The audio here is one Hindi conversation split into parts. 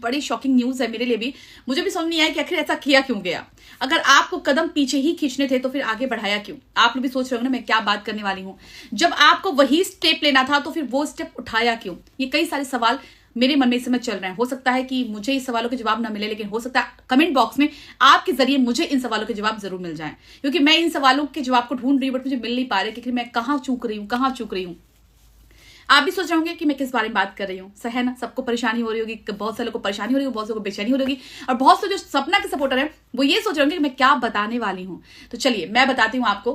बड़ी शॉकिंग न्यूज है मेरे लिए भी। मुझे भी समझ नहीं आया कि आखिर ऐसा किया क्यों गया। अगर आपको कदम पीछे ही खींचने थे तो फिर आगे बढ़ाया क्यों? आप लोग भी सोच रहे हो ना मैं क्या बात करने वाली हूं। जब आपको वही स्टेप लेना था तो फिर वो स्टेप उठाया क्यों? ये कई सारे सवाल मेरे मन में इस समय चल रहे हैं। हो सकता है कि मुझे इस सवालों के जवाब ना मिले, लेकिन हो सकता है कमेंट बॉक्स में आपके जरिए मुझे इन सवालों के जवाब जरूर मिल जाएं, क्योंकि मैं इन सवालों के जवाब को ढूंढ रही हूं बट मुझे मिल नहीं पा रहे कि मैं कहां चूक रही हूं। आप भी सोच रहे होंगे कि मैं किस बारे में बात कर रही हूँ, सही है ना? सबको परेशानी हो रही होगी, बहुत सारे लोगों को परेशानी हो रही होगी, बहुत सारे को बेचैनी हो रही होगी, और बहुत से जो सपना के सपोर्टर हैं वो ये सोच रहे होंगे कि मैं क्या बताने वाली हूं। तो चलिए मैं बताती हूं आपको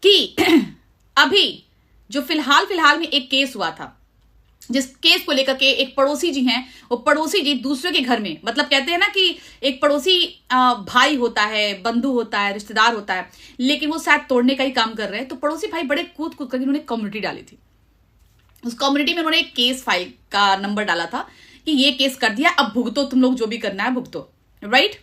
कि अभी जो फिलहाल में एक केस हुआ था, जिस केस को लेकर के एक पड़ोसी जी हैं, वो पड़ोसी जी दूसरे के घर में, मतलब कहते हैं ना कि एक पड़ोसी भाई होता है, बंधु होता है, रिश्तेदार होता है, लेकिन वो शायद तोड़ने का ही काम कर रहे हैं। तो पड़ोसी भाई बड़े कूद कर उन्होंने कम्युनिटी डाली थी। उस कम्युनिटी में उन्होंने एक केस फाइल का नंबर डाला था कि ये केस कर दिया, अब भुगतो, तुम लोग जो भी करना है भुगतो, राइट?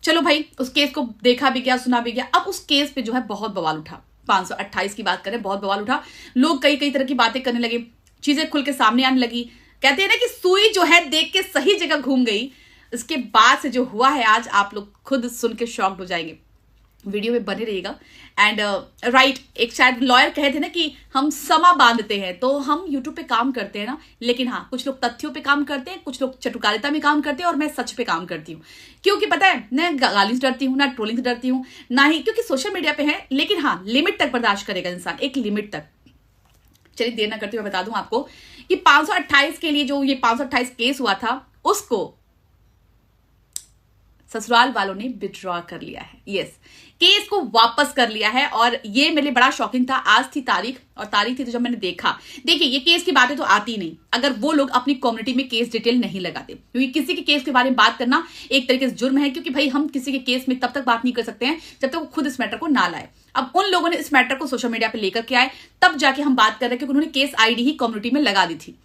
चलो भाई, उस केस को देखा भी गया, सुना भी गया। अब उस केस पे जो है बहुत बवाल उठा। 528 की बात करें, बहुत बवाल उठा। लोग कई तरह की बातें करने लगे, चीजें खुल के सामने आने लगी। कहते हैं ना कि सुई जो है देख के सही जगह घूम गई। इसके बाद से जो हुआ है आज, आप लोग खुद सुन के शॉक्ड हो जाएंगे। वीडियो में बने रहिएगा। एंड राइट, एक शायद लॉयर कहे थे ना कि हम समा बांधते हैं, तो हम यूट्यूब पे काम करते हैं ना, लेकिन हाँ, कुछ लोग तथ्यों पे काम करते हैं, कुछ लोग चटुकारिता में काम करते हैं, और मैं सच पे काम करती हूँ। क्योंकि पता है, ना गाली से डरती हूँ, ना ट्रोलिंग से डरती हूँ, ना ही क्योंकि सोशल मीडिया पे है, लेकिन हाँ, लिमिट तक बर्दाश्त करेगा इंसान, एक लिमिट तक। चलिए देर ना करते हुए बता दूं आपको कि 528 के लिए जो ये 528 केस हुआ था, उसको ससुराल वालों ने विड्रॉ कर लिया है। यस, केस को वापस कर लिया है। और ये मेरे लिए बड़ा शॉकिंग था। आज थी तारीख, और तारीख थी तो जब मैंने देखा, देखिए ये केस की बातें तो आती नहीं अगर वो लोग अपनी कम्युनिटी में केस डिटेल नहीं लगाते, क्योंकि किसी के केस के बारे में बात करना एक तरीके से जुर्म है। क्योंकि भाई हम किसी के केस में तब तक बात नहीं कर सकते हैं जब तक वो खुद इस मैटर को ना लाए। अब उन लोगों ने इस मैटर को सोशल मीडिया पर लेकर के आए, तब जाके हम बात कर रहे हैं, क्योंकि उन्होंने केस आईडी ही कम्युनिटी में लगा दी थी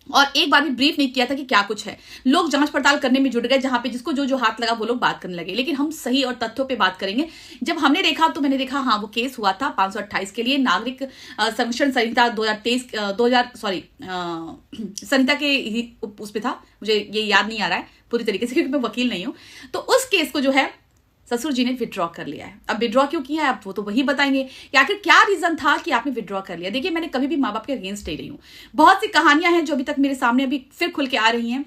और एक बार भी ब्रीफ नहीं किया था कि क्या कुछ है। लोग जांच पड़ताल करने में जुट गए, जहां पे जिसको जो जो हाथ लगा वो लोग बात करने लगे। लेकिन हम सही और तथ्यों पे बात करेंगे। जब हमने देखा तो मैंने देखा, हाँ, वो केस हुआ था 528 के लिए, नागरिक संरक्षण संहिता 2023 संहिता के उस पे था। मुझे ये याद नहीं आ रहा है पूरी तरीके से, क्योंकि मैं वकील नहीं हूं। तो उस केस को जो है ससुर जी ने विड्रॉ कर लिया है। अब विड्रॉ क्यों किया है, अब वो तो वही बताएंगे कि आखिर क्या रीजन था कि आपने विड्रॉ कर लिया। देखिए, मैंने कभी भी माँ बाप के अगेंस्ट नहीं रही हूँ। बहुत सी कहानियां हैं जो अभी तक मेरे सामने अभी फिर खुल के आ रही हैं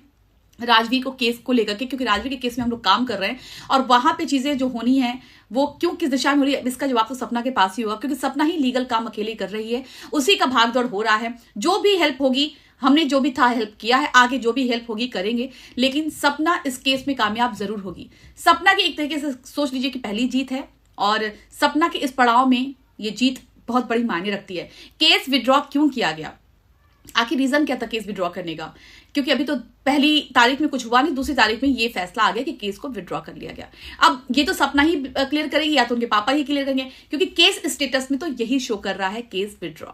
राजवीर को केस को लेकर के, क्योंकि राजवीर के केस में हम लोग काम कर रहे हैं और वहां पे चीजें जो होनी है वो क्यों किस दिशा में हो रही है, इसका जवाब तो सपना के पास ही होगा, क्योंकि सपना ही लीगल काम अकेले कर रही है, उसी का भागदौड़ हो रहा है। जो भी हेल्प होगी, हमने जो भी था हेल्प किया है, आगे जो भी हेल्प होगी करेंगे, लेकिन सपना इस केस में कामयाब जरूर होगी। सपना की एक तरीके से सोच लीजिए कि पहली जीत है, और सपना के इस पड़ाव में ये जीत बहुत बड़ी मायने रखती है। केस विड्रॉ क्यों किया गया, आखिर रीजन क्या था केस विड्रॉ करने का? क्योंकि अभी तो पहली तारीख में कुछ हुआ नहीं, दूसरी तारीख में ये फैसला आ गया कि केस को विड्रॉ कर लिया गया। अब ये तो सपना ही क्लियर करेगी या तो उनके पापा ही क्लियर करेंगे, क्योंकि केस स्टेटस में तो यही शो कर रहा है केस विड्रॉ।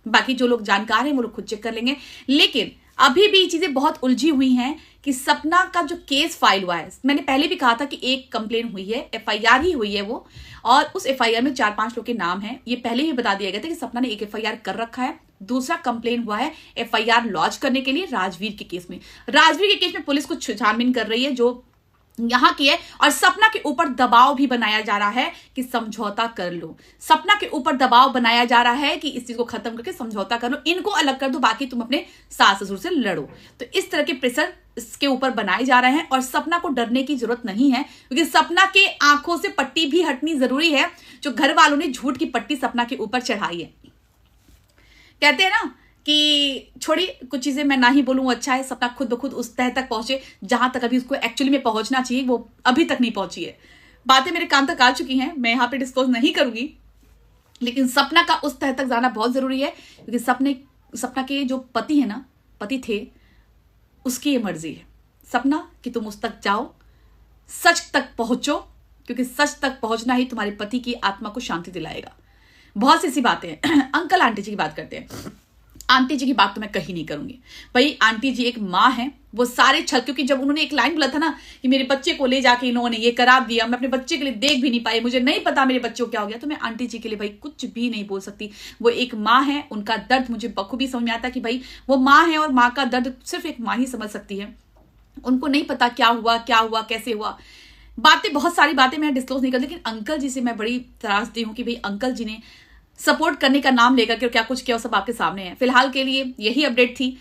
बाकी जो लोग जानकार हैं वो लोग खुद चेक कर लेंगे। लेकिन अभी भी चीजें बहुत उलझी हुई हैं कि सपना का जो केस फाइल हुआ है, मैंने पहले भी कहा था कि एक कंप्लेन हुई है, एफआईआर ही हुई है वो, और उस एफआईआर में 4-5 लोग के नाम हैं। ये पहले ही बता दिया गया था कि सपना ने एक एफआईआर कर रखा है। दूसरा कंप्लेन हुआ है एफआईआर लॉन्च करने के लिए राजवीर के केस में। राजवीर के केस में पुलिस कुछ छानबीन कर रही है जो यहां की है, और सपना के ऊपर दबाव भी बनाया जा रहा है कि समझौता कर लो। सपना के ऊपर दबाव बनाया जा रहा है कि इस चीज को खत्म करके समझौता कर लो, इनको अलग कर दो, बाकी तुम अपने सास ससुर से लड़ो। तो इस तरह के प्रेशर इसके ऊपर बनाए जा रहे हैं, और सपना को डरने की जरूरत नहीं है, क्योंकि सपना के आंखों से पट्टी भी हटनी जरूरी है, जो घर वालों ने झूठ की पट्टी सपना के ऊपर चढ़ाई है। कहते हैं ना कि छोड़ी, कुछ चीजें मैं ना ही बोलूं अच्छा है। सपना खुद ब खुद उस तह तक पहुंचे जहां तक अभी उसको एक्चुअली में पहुंचना चाहिए, वो अभी तक नहीं पहुंची है। बातें मेरे कान तक आ चुकी हैं, मैं यहां पे डिस्क्लोज नहीं करूंगी, लेकिन सपना का उस तह तक जाना बहुत जरूरी है, क्योंकि सपना के जो पति है ना, पति थे, उसकी ये मर्जी है सपना कि तुम उस तक जाओ, सच तक पहुंचो, क्योंकि सच तक पहुंचना ही तुम्हारे पति की आत्मा को शांति दिलाएगा। बहुत सी ऐसी बातें हैं। अंकल आंटी जी की बात करते हैं। आंटी जी की बात तो मैं कहीं नहीं करूंगी भाई। आंटी जी एक माँ है, वो सारे छल, क्योंकि जब उन्होंने एक लाइन बोला था ना कि मेरे बच्चे को ले जाके इन्होंने ये करा दिया, मैं अपने बच्चे के लिए देख भी नहीं पाई, मुझे नहीं पता मेरे बच्चों को क्या हो गया, तो मैं आंटी जी के लिए भाई कुछ भी नहीं बोल सकती। वो एक माँ है, उनका दर्द मुझे बखूबी समझ में आता है कि भाई वो माँ है, और माँ का दर्द सिर्फ एक माँ ही समझ सकती है। उनको नहीं पता क्या हुआ कैसे हुआ, बातें, बहुत सारी बातें मैं डिस्क्लोज नहीं कर, लेकिन अंकल जी से मैं बड़ी त्रासदी हूँ कि भाई अंकल जी ने सपोर्ट करने का नाम लेकर के क्या कुछ किया, वो सब आपके सामने है। फिलहाल के लिए यही अपडेट थी